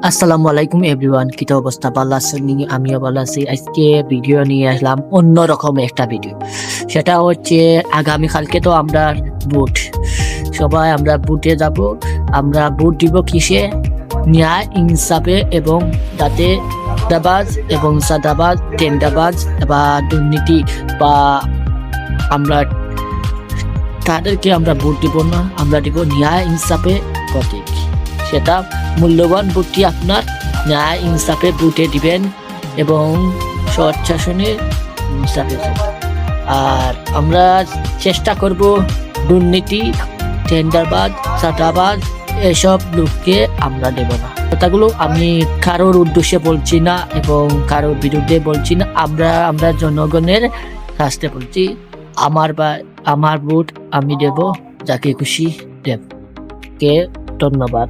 আসসালামু আলাইকুম এভরিওয়ান, কি অবস্থা? ভালো আছেন? আমিও ভালো আছি। আজকে ভিডিও নিয়ে আসলাম অন্যরকম একটা ভিডিও। সেটা হচ্ছে আগামীকালকে তো আমরা ভোট, সবাই আমরা ভোটে যাব। আমরা ভোট দিব কিসে? ন্যায় ইনসাফে, এবং যাতে দাবাজ এবং সাদাবাজ, টেন্ডাবাজ বা দুর্নীতি বা আমরা তাদেরকে আমরা ভোট দিব না, আমরা দিব ন্যায় ইনসাফে প্রতীক। সেটা মূল্যবান ভোটটি আপনার ন্যায় ইনসাফে ভোটে দিবেন এবং সৎ শাসনে ইনসাফে। আর আমরা চেষ্টা করব দুর্নীতি, টেন্ডারবাজ, চাঁদাবাজ এসব লোককে আমরা দেব না। কথাগুলো আমি কারোর উদ্দেশ্যে বলছি না এবং কারোর বিরুদ্ধে বলছি না, আমরা জনগণের কাছে বলছি। আমার ভোট আমি দেব যাকে খুশি দেব। কে ধন্যবাদ।